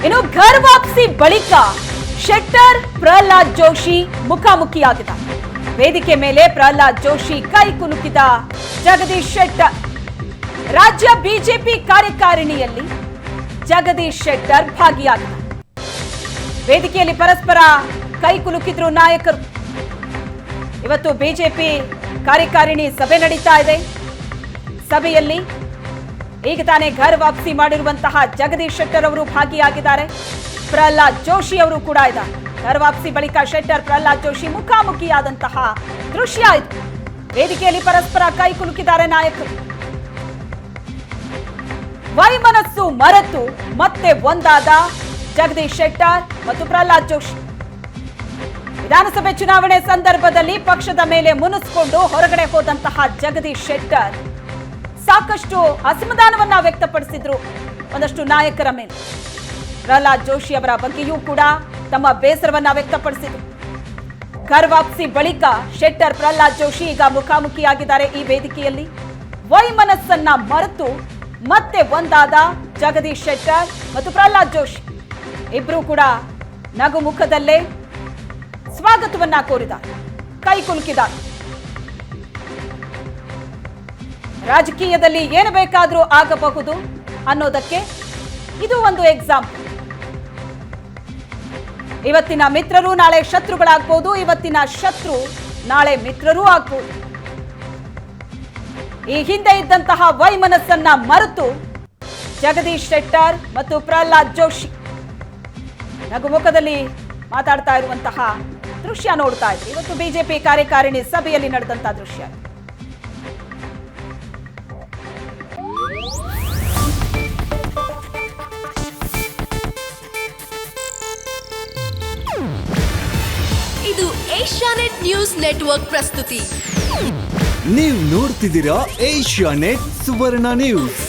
ಇನ್ನು ಘರ್ ವಾಪಸಿ ಬಳಿಕ ಶೆಟ್ಟರ್ ಪ್ರಹ್ಲಾದ್ ಜೋಶಿ ಮುಖಾಮುಖಿಯಾಗಿದ್ದಾರೆ. ವೇದಿಕೆ ಮೇಲೆ ಪ್ರಹ್ಲಾದ್ ಜೋಶಿ ಕೈ ಕುಲುಕಿದ ಜಗದೀಶ್ ಶೆಟ್ಟರ್. ರಾಜ್ಯ ಬಿಜೆಪಿ ಕಾರ್ಯಕಾರಿಣಿಯಲ್ಲಿ ಜಗದೀಶ್ ಶೆಟ್ಟರ್ ಭಾಗಿಯಾಗಿದ್ದಾರೆ. ವೇದಿಕೆಯಲ್ಲಿ ಪರಸ್ಪರ ಕೈ ಕುಲುಕಿದ್ರು ನಾಯಕರು. ಇವತ್ತು ಬಿಜೆಪಿ ಕಾರ್ಯಕಾರಿಣಿ ಸಭೆ ನಡೀತಾ ಇದೆ. ಸಭೆಯಲ್ಲಿ ಈಗ ತಾನೇ ಘರ್ ವಾಪಸಿ ಮಾಡಿರುವಂತಹ ಜಗದೀಶ್ ಶೆಟ್ಟರ್ ಅವರು ಭಾಗಿಯಾಗಿದ್ದಾರೆ. ಪ್ರಹ್ಲಾದ್ ಜೋಶಿ ಅವರು ಕೂಡ ಇದ್ದಾರೆ. ಘರ್ ವಾಪಸಿ ಬಳಿಕ ಶೆಟ್ಟರ್ ಪ್ರಹ್ಲಾದ್ ಜೋಶಿ ಮುಖಾಮುಖಿಯಾದಂತಹ ದೃಶ್ಯ ಇದು. ವೇದಿಕೆಯಲ್ಲಿ ಪರಸ್ಪರ ಕೈ ಕುಲುಕಿದ್ದಾರೆ ನಾಯಕರು. ವೈಮನಸ್ಸು ಮರೆತು ಮತ್ತೆ ಒಂದಾದ ಜಗದೀಶ್ ಶೆಟ್ಟರ್ ಮತ್ತು ಪ್ರಹ್ಲಾದ್ ಜೋಶಿ. ವಿಧಾನಸಭೆ ಚುನಾವಣೆ ಸಂದರ್ಭದಲ್ಲಿ ಪಕ್ಷದ ಮೇಲೆ ಮುನಿಸಿಕೊಂಡು ಹೊರಗಡೆ ಹೋದಂತಹ ಜಗದೀಶ್ ಶೆಟ್ಟರ್ ಸಾಕಷ್ಟು ಅಸಮಾಧಾನವನ್ನ ವ್ಯಕ್ತಪಡಿಸಿದ್ರು ಒಂದಷ್ಟು ನಾಯಕರ ಮೇಲೆ. ಪ್ರಹ್ಲಾದ್ ಜೋಶಿ ಅವರ ಬಗ್ಗೆಯೂ ಕೂಡ ತಮ್ಮ ಬೇಸರವನ್ನ ವ್ಯಕ್ತಪಡಿಸಿದ್ರು. ಘರ್ ವಾಪಸಿ ಬಳಿಕ ಶೆಟ್ಟರ್ ಪ್ರಹ್ಲಾದ್ ಜೋಶಿ ಈಗ ಮುಖಾಮುಖಿಯಾಗಿದ್ದಾರೆ ಈ ವೇದಿಕೆಯಲ್ಲಿ. ವೈಮನಸ್ಸನ್ನ ಮರೆತು ಮತ್ತೆ ಒಂದಾದ ಜಗದೀಶ್ ಶೆಟ್ಟರ್ ಮತ್ತು ಪ್ರಹ್ಲಾದ್ ಜೋಶಿ ಇಬ್ರು ಕೂಡ ನಗು ಮುಖದಲ್ಲೇ ಸ್ವಾಗತವನ್ನ ಕೋರಿದ್ದಾರೆ, ಕೈ ಕುಲುಕಿದ್ದಾರೆ. ರಾಜಕೀಯದಲ್ಲಿ ಏನು ಬೇಕಾದರೂ ಆಗಬಹುದು ಅನ್ನೋದಕ್ಕೆ ಇದು ಒಂದು ಎಕ್ಸಾಂಪಲ್. ಇವತ್ತಿನ ಮಿತ್ರರು ನಾಳೆ ಶತ್ರುಗಳಾಗಬಹುದು, ಇವತ್ತಿನ ಶತ್ರು ನಾಳೆ ಮಿತ್ರರೂ ಆಗಬಹುದು. ಈ ಹಿಂದೆ ಇದ್ದಂತಹ ವೈಮನಸ್ಸನ್ನ ಮರೆತು ಜಗದೀಶ್ ಶೆಟ್ಟರ್ ಮತ್ತು ಪ್ರಹ್ಲಾದ್ ಜೋಶಿ ನಗುಮುಖದಲ್ಲಿ ಮಾತಾಡ್ತಾ ಇರುವಂತಹ ದೃಶ್ಯ ನೋಡ್ತಾ ಇದ್ರಿ. ಇವತ್ತು ಬಿಜೆಪಿ ಕಾರ್ಯಕಾರಿಣಿ ಸಭೆಯಲ್ಲಿ ನಡೆದಂತಹ ದೃಶ್ಯ. ಇದು ಏಷ್ಯಾನೆಟ್ ನ್ಯೂಸ್ ನೆಟ್ವರ್ಕ್ ಪ್ರಸ್ತುತಿ. ನೀವು ನೋಡ್ತಿದ್ದೀರಾ ಏಷ್ಯಾನೆಟ್ ಸುವರ್ಣ ನ್ಯೂಸ್.